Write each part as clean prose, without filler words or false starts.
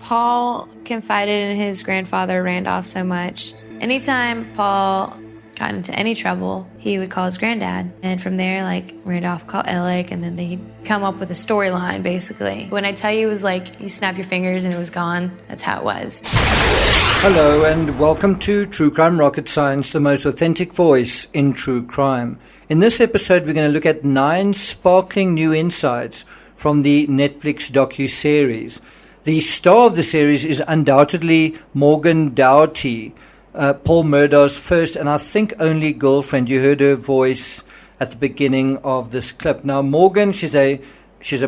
Paul confided in his grandfather, Randolph, so much. Anytime Paul got into any trouble, he would call his granddad. And from there, Randolph called Alec, and then they'd come up with a storyline, basically. When I tell you it was like you snap your fingers and it was gone, that's how it was. Hello, and welcome to True Crime Rocket Science, the most authentic voice in true crime. In this episode, we're going to look at 9 sparkling new insights from the Netflix Docu-Series. The star of the series is undoubtedly MURDAUGH, Paul Murdaugh's first and I think only girlfriend. You heard her voice at the beginning of this clip. Now, Morgan, she's a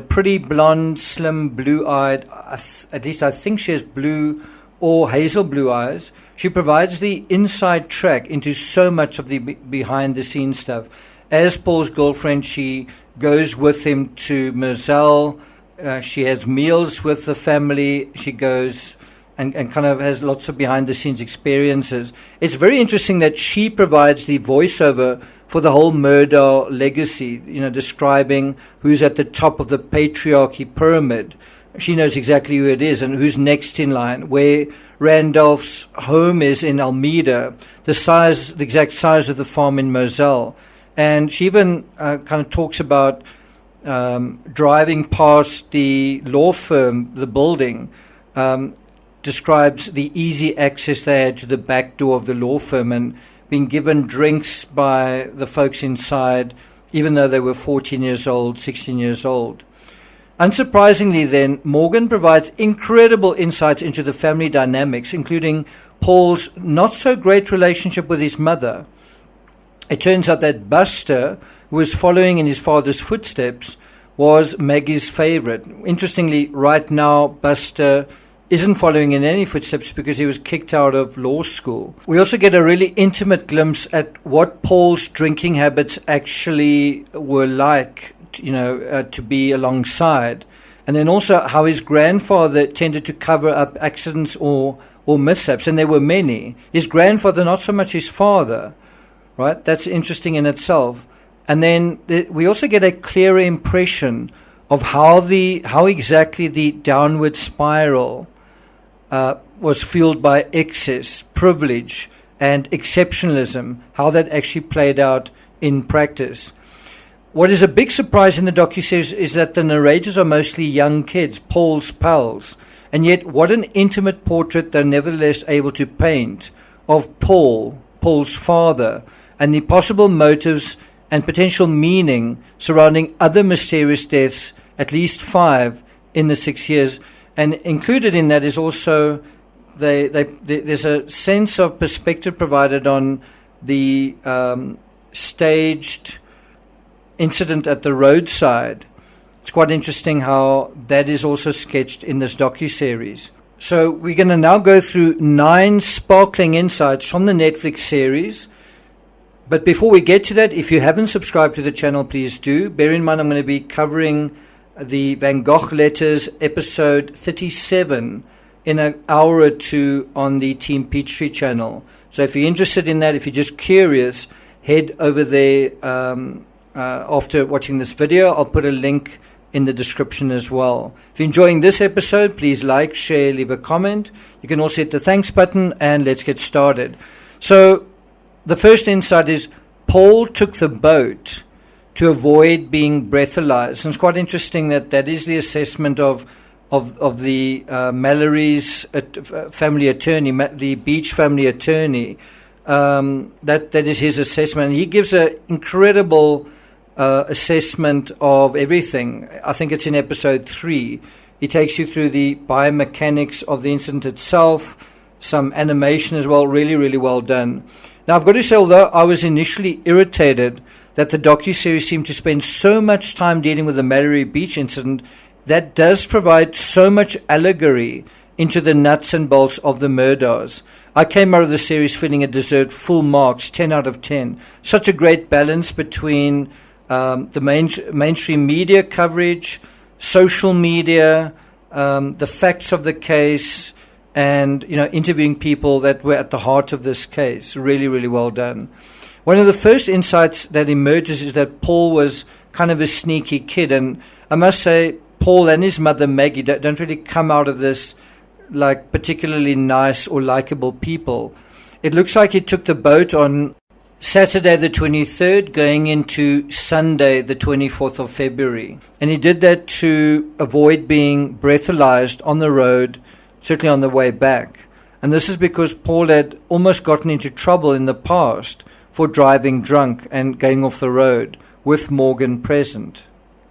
pretty blonde, slim, blue-eyed. At least I think she has blue or hazel blue eyes. She provides the inside track into so much of the behind-the-scenes stuff. As Paul's girlfriend, she goes with him to Moselle. She has meals with the family. She goes and kind of has lots of behind-the-scenes experiences. It's very interesting that she provides the voiceover for the whole Murdaugh legacy, describing who's at the top of the patriarchy pyramid. She knows exactly who it is and who's next in line, where Randolph's home is in Almeida, the exact size of the farm in Moselle. And she even kind of talks about driving past the law firm, the building, describes the easy access they had to the back door of the law firm and being given drinks by the folks inside, even though they were 14 years old, 16 years old. Unsurprisingly then, Morgan provides incredible insights into the family dynamics, including Paul's not-so-great relationship with his mother. It turns out that Buster, who was following in his father's footsteps, was Maggie's favorite. Interestingly, right now, Buster isn't following in any footsteps because he was kicked out of law school. We also get a really intimate glimpse at what Paul's drinking habits actually were like, to be alongside. And then also how his grandfather tended to cover up accidents or mishaps, and there were many. His grandfather, not so much his father, right? That's interesting in itself. And then we also get a clearer impression of how exactly the downward spiral was fueled by excess, privilege, and exceptionalism, how that actually played out in practice. What is a big surprise in the docuseries is that the narrators are mostly young kids, Paul's pals, and yet what an intimate portrait they're nevertheless able to paint of Paul's father, and the possible motives and potential meaning surrounding other mysterious deaths, at least 5 in the 6 years. And included in that is also there's a sense of perspective provided on the staged incident at the roadside. It's quite interesting how that is also sketched in this docu-series. So we're going to now go through 9 sparkling insights from the Netflix series. But before we get to that, if you haven't subscribed to the channel, please do. Bear in mind, I'm going to be covering the Van Gogh letters, episode 37, in an hour or two on the Team Peachtree channel. So if you're interested in that, if you're just curious, head over there after watching this video. I'll put a link in the description as well. If you're enjoying this episode, please like, share, leave a comment. You can also hit the thanks button, and let's get started. So the first insight is Paul took the boat to avoid being breathalyzed. And it's quite interesting that is the assessment of the Mallory's family attorney, the Beach family attorney. That is his assessment. And he gives an incredible assessment of everything. I think it's in episode 3. He takes you through the biomechanics of the incident itself, some animation as well, really, really well done. Now, I've got to say, although I was initially irritated that the docuseries seemed to spend so much time dealing with the Mallory Beach incident, that does provide so much allegory into the nuts and bolts of the Murdaughs. I came out of the series feeling it deserved full marks, 10 out of 10. Such a great balance between the mainstream media coverage, social media, the facts of the case, and interviewing people that were at the heart of this case. Really, really well done. One of the first insights that emerges is that Paul was kind of a sneaky kid, and I must say Paul and his mother Maggie don't really come out of this like particularly nice or likable people. It looks like he took the boat on Saturday the 23rd going into Sunday the 24th of February. And he did that to avoid being breathalyzed on the road, certainly on the way back. And this is because Paul had almost gotten into trouble in the past for driving drunk and going off the road with Morgan present.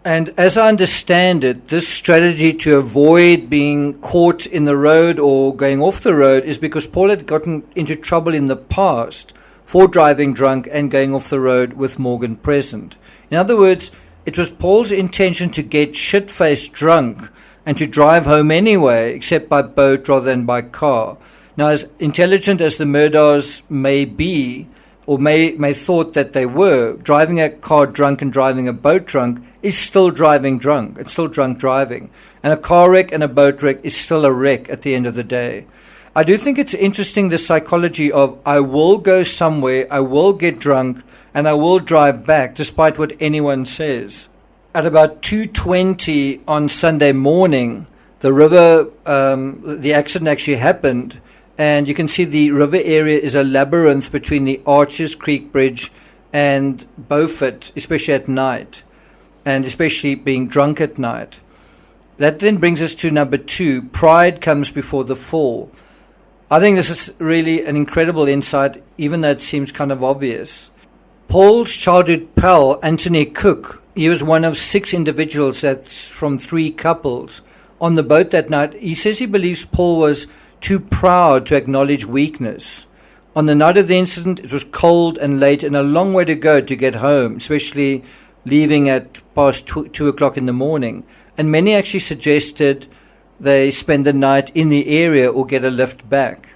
And as I understand it, this strategy to avoid being caught in the road or going off the road is because Paul had gotten into trouble in the past for driving drunk and going off the road with Morgan present. In other words, it was Paul's intention to get shit-faced drunk and to drive home anyway, except by boat rather than by car. Now, as intelligent as the Murdaughs may be, or may thought that they were, driving a car drunk and driving a boat drunk is still driving drunk. It's still drunk driving. And a car wreck and a boat wreck is still a wreck at the end of the day. I do think it's interesting, the psychology of I will go somewhere, I will get drunk, and I will drive back despite what anyone says. At about 2:20 on Sunday morning, the river, the accident actually happened, and you can see the river area is a labyrinth between the Arches Creek Bridge and Beaufort, especially at night, and especially being drunk at night. That then brings us to number 2, pride comes before the fall. I think this is really an incredible insight, even though it seems kind of obvious. Paul's childhood pal, Anthony Cook, he was one of 6 individuals that's from 3 couples on the boat that night. He says he believes Paul was too proud to acknowledge weakness. On the night of the incident, it was cold and late and a long way to go to get home, especially leaving at past 2 o'clock in the morning. And many actually suggested they spend the night in the area or get a lift back.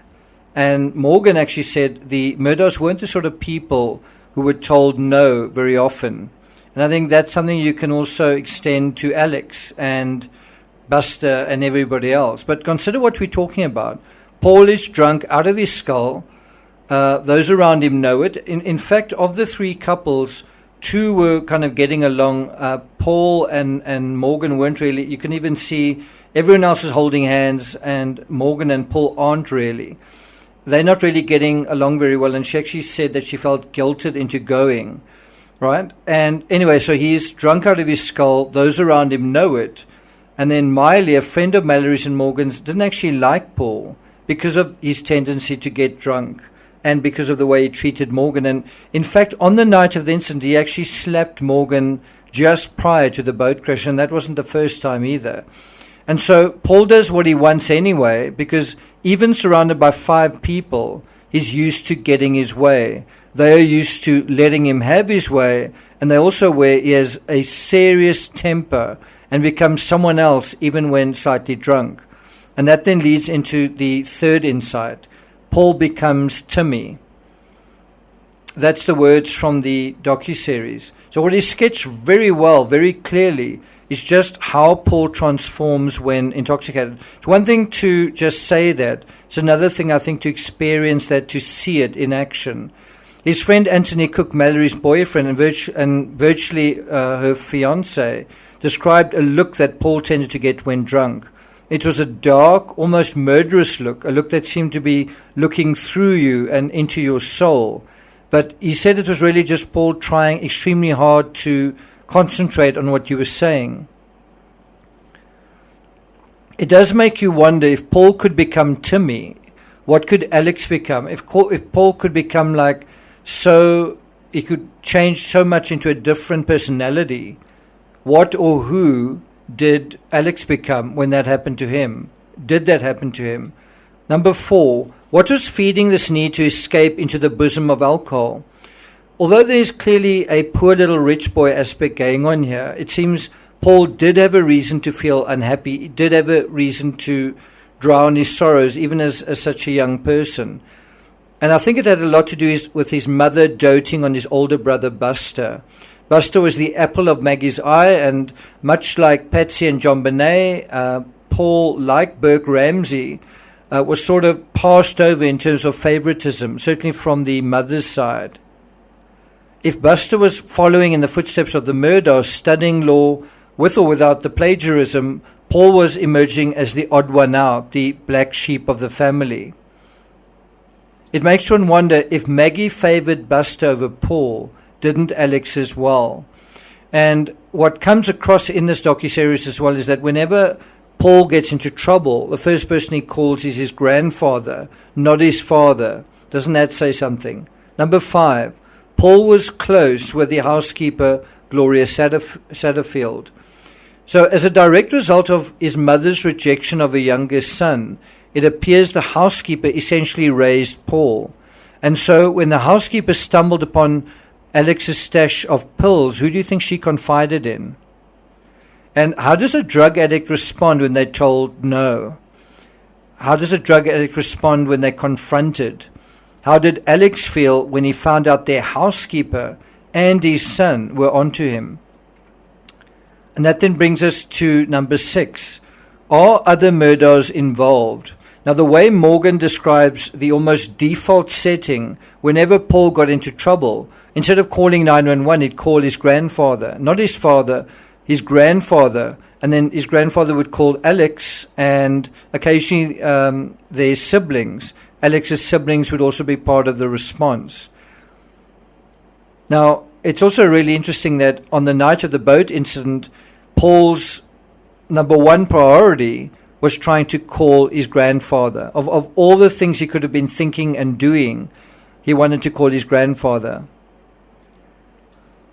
And Morgan actually said the Murdaughs weren't the sort of people who were told no very often. And I think that's something you can also extend to Alex and Buster and everybody else. But consider what we're talking about. Paul is drunk out of his skull. Those around him know it. In fact, of the 3 couples, 2 were kind of getting along. Paul and Morgan weren't really. You can even see everyone else is holding hands, and Morgan and Paul aren't really. They're not really getting along very well, and she actually said that she felt guilted into going, right? And anyway, so he's drunk out of his skull. Those around him know it. And then Miley, a friend of Mallory's and Morgan's, didn't actually like Paul because of his tendency to get drunk and because of the way he treated Morgan. And in fact, on the night of the incident, he actually slapped Morgan just prior to the boat crash, and that wasn't the first time either. And so Paul does what he wants anyway, because even surrounded by 5 people, he's used to getting his way. They are used to letting him have his way, and they're also aware he has a serious temper and becomes someone else even when slightly drunk. And that then leads into the 3rd insight. Paul becomes Timmy. That's the words from the Docu-Series. So what is sketched very well, very clearly, is just how Paul transforms when intoxicated. It's one thing to just say that. It's another thing, I think, to experience that, to see it in action. His friend Anthony Cook, Mallory's boyfriend and virtually her fiancée, described a look that Paul tended to get when drunk. It was a dark, almost murderous look, a look that seemed to be looking through you and into your soul. But he said it was really just Paul trying extremely hard to concentrate on what you were saying. It does make you wonder, if Paul could become Timmy, what could Alex become? If Paul could become like so, he could change so much into a different personality, what or who did Alex become when that happened to him? Did that happen to him? Number 4, what was feeding this need to escape into the bosom of alcohol? Although there's clearly a poor little rich boy aspect going on here, it seems Paul did have a reason to feel unhappy. He did have a reason to drown his sorrows, even as such a young person. And I think it had a lot to do with his mother doting on his older brother, Buster. Buster was the apple of Maggie's eye, and much like Patsy and John Bonet, Paul, like Burke Ramsey, was sort of passed over in terms of favoritism, certainly from the mother's side. If Buster was following in the footsteps of the Murdaughs, studying law with or without the plagiarism, Paul was emerging as the odd one out, the black sheep of the family. It makes one wonder if Maggie favored Buster over Paul, didn't Alex as well? And what comes across in this docu-series as well is that whenever Paul gets into trouble, the first person he calls is his grandfather, not his father. Doesn't that say something? Number 5, Paul was close with the housekeeper, Gloria Satterfield. So as a direct result of his mother's rejection of her youngest son, it appears the housekeeper essentially raised Paul. And so when the housekeeper stumbled upon Alex's stash of pills, who do you think she confided in? And how does a drug addict respond when they're told no? How does a drug addict respond when they're confronted? How did Alex feel when he found out their housekeeper and his son were onto him? And that then brings us to number 6. Are other MURDAUGHs involved? Now, the way Morgan describes the almost default setting, whenever Paul got into trouble, instead of calling 911, he'd call his grandfather, not his father, his grandfather, and then his grandfather would call Alex, and occasionally their siblings. Alex's siblings would also be part of the response. Now, it's also really interesting that on the night of the boat incident, Paul's number 1 priority was trying to call his grandfather. Of all the things he could have been thinking and doing, he wanted to call his grandfather.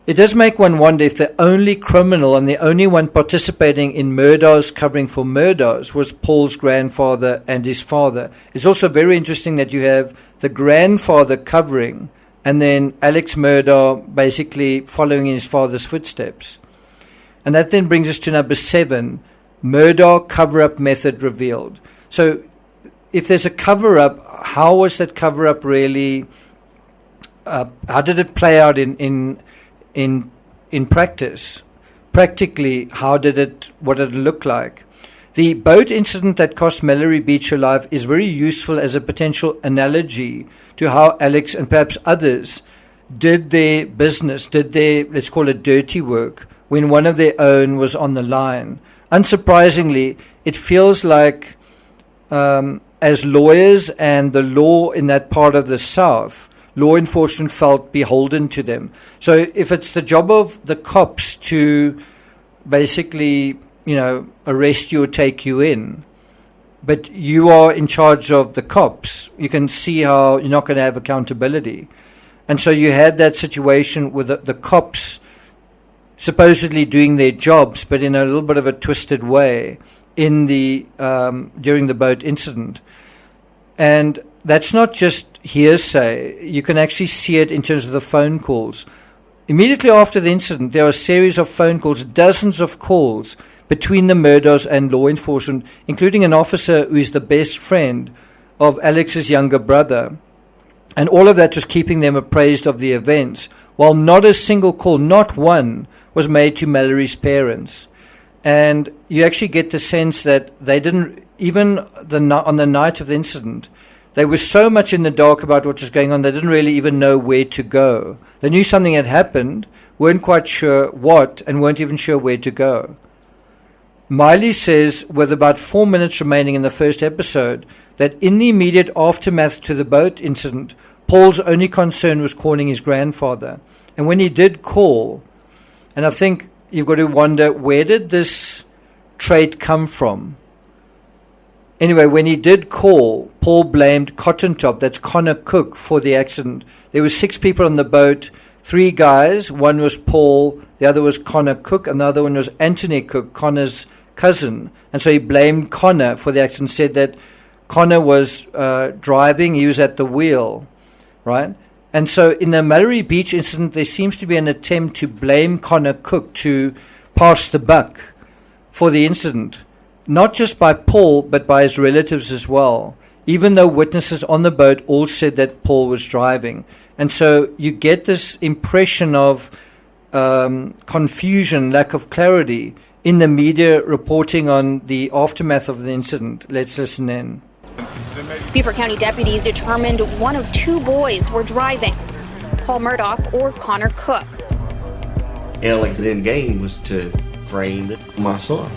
It does make one wonder if the only criminal and the only one participating in MURDAUGHs covering for MURDAUGHs was Paul's grandfather and his father. It's also very interesting that you have the grandfather covering and then Alex MURDAUGH basically following in his father's footsteps. And that then brings us to number 7, MURDAUGH cover-up method revealed. So if there's a cover-up, how was that cover-up really, how did it play out in practice? Practically, what did it look like? The boat incident that cost Mallory Beach her life is very useful as a potential analogy to how Alex and perhaps others did their business, did their, let's call it dirty work, when one of their own was on the line. Unsurprisingly, it feels like as lawyers and the law in that part of the South, law enforcement felt beholden to them. So if it's the job of the cops to basically, arrest you or take you in, but you are in charge of the cops, you can see how you're not going to have accountability. And so you had that situation with the cops supposedly doing their jobs, but in a little bit of a twisted way in the during the boat incident. And that's not just hearsay. You can actually see it in terms of the phone calls. Immediately after the incident, there are a series of phone calls, dozens of calls between the MURDAUGHs and law enforcement, including an officer who is the best friend of Alex's younger brother. And all of that was keeping them appraised of the events, while not a single call, not one, was made to Mallory's parents. And you actually get the sense that they didn't, even on the night of the incident, they were so much in the dark about what was going on, they didn't really even know where to go. They knew something had happened, weren't quite sure what, and weren't even sure where to go. Miley says, with about 4 minutes remaining in the first episode, that in the immediate aftermath to the boat incident, Paul's only concern was calling his grandfather. And when he did call, and I think you've got to wonder, where did this trait come from? Anyway, when he did call, Paul blamed Cotton Top, that's Connor Cook, for the accident. There were 6 people on the boat, 3 guys. One was Paul, the other was Connor Cook, and the other one was Anthony Cook, Connor's cousin. And so he blamed Connor for the accident, said that Connor was driving, he was at the wheel, right? And so in the Mallory Beach incident, there seems to be an attempt to blame Connor Cook, to pass the buck for the incident, not just by Paul, but by his relatives as well, even though witnesses on the boat all said that Paul was driving. And so you get this impression of confusion, lack of clarity in the media reporting on the aftermath of the incident. Let's listen in. Beaufort County deputies determined one of 2 boys were driving, Paul MURDAUGH or Connor Cook. Alex's end game was to frame my son.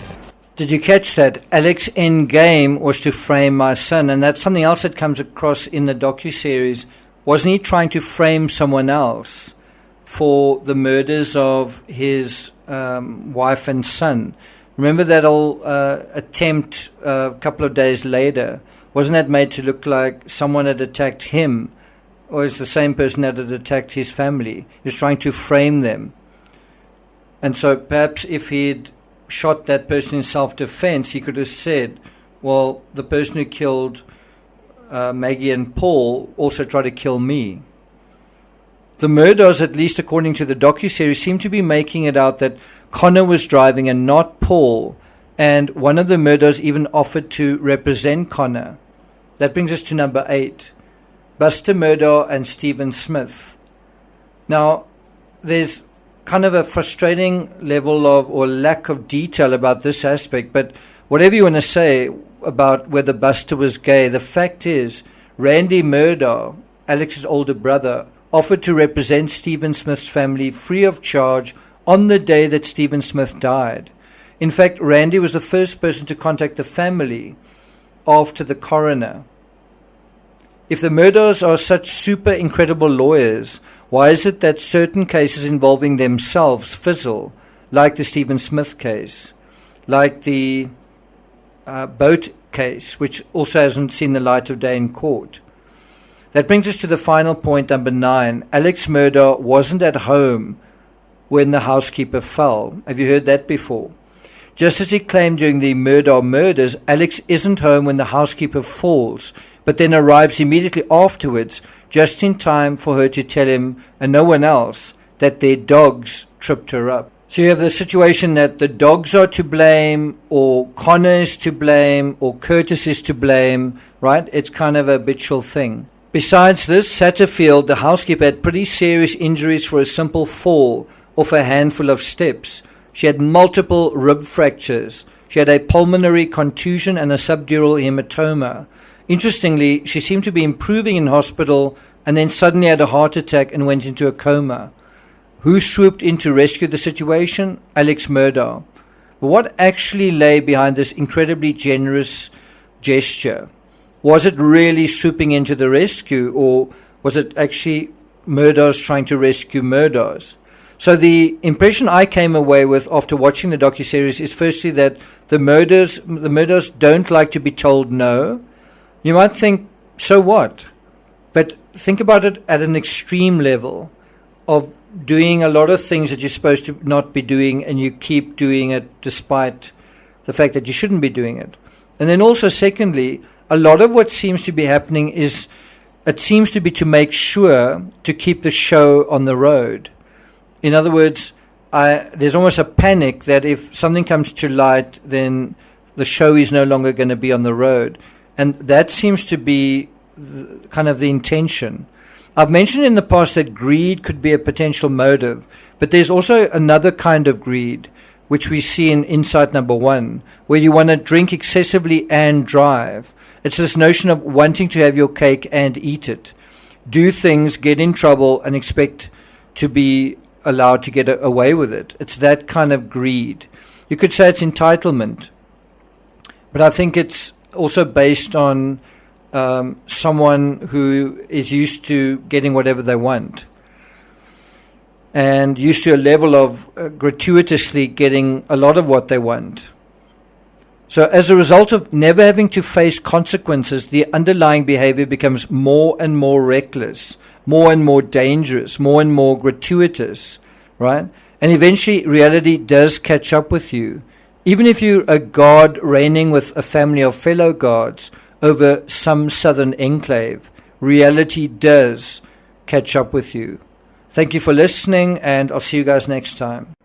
Did you catch that? Alex's end game was to frame my son. And that's something else that comes across in the docu-series. Wasn't he trying to frame someone else for the murders of his wife and son? Remember that whole attempt a couple of days later? Wasn't that made to look like someone had attacked him, or is the same person that had attacked his family? He was trying to frame them. And so perhaps if he'd shot that person in self-defense, he could have said, well, the person who killed Maggie and Paul also tried to kill me. The Murdaughs, at least according to the docu-series, seem to be making it out that Connor was driving and not Paul, and one of the Murdaughs even offered to represent Connor. That brings us to number 8, Buster Murdaugh and Stephen Smith. Now, there's kind of a frustrating level of or lack of detail about this aspect, but whatever you want to say about whether Buster was gay, the fact is Randy Murdaugh, Alex's older brother, offered to represent Stephen Smith's family free of charge on the day that Stephen Smith died. In fact, Randy was the first person to contact the family after the coroner. If the Murdaughs are such super incredible lawyers, why is it that certain cases involving themselves fizzle, like the Stephen Smith case, like the boat case, which also hasn't seen the light of day in court? That brings us to the final point, number 9. Alex Murdaugh wasn't at home when the housekeeper fell. Have you heard that before? Just as he claimed during the Murdaugh murders, Alex isn't home when the housekeeper falls, but then arrives immediately afterwards, just in time for her to tell him, and no one else, that their dogs tripped her up. So you have the situation that the dogs are to blame, or Connor is to blame, or Curtis is to blame, right? It's kind of a habitual thing. Besides this, Satterfield, the housekeeper, had pretty serious injuries for a simple fall off a handful of steps. She had multiple rib fractures. She had a pulmonary contusion and a subdural hematoma. Interestingly, she seemed to be improving in hospital and then suddenly had a heart attack and went into a coma. Who swooped in to rescue the situation? Alex Murdaugh. But what actually lay behind this incredibly generous gesture? Was it really swooping into the rescue, or was it actually Murdaughs trying to rescue Murdaughs? So the impression I came away with after watching the docuseries is firstly that the Murdaughs don't like to be told no. You might think, so what? But think about it at an extreme level of doing a lot of things that you're supposed to not be doing, and you keep doing it despite the fact that you shouldn't be doing it. And then also, secondly, a lot of what seems to be happening is it seems to be to make sure to keep the show on the road. In other words, there's almost a panic that if something comes to light, then the show is no longer going to be on the road. And that seems to be kind of the intention. I've mentioned in the past that greed could be a potential motive, but there's also another kind of greed, which we see in insight number 1, where you want to drink excessively and drive. It's this notion of wanting to have your cake and eat it. Do things, get in trouble, and expect to be allowed to get away with it. It's that kind of greed. You could say it's entitlement, but I think it's also based on someone who is used to getting whatever they want and used to a level of gratuitously getting a lot of what they want. So as a result of never having to face consequences, the underlying behavior becomes more and more reckless, more and more dangerous, more and more gratuitous, right? And eventually reality does catch up with you. Even if you're a god reigning with a family of fellow gods over some southern enclave, reality does catch up with you. Thank you for listening, and I'll see you guys next time.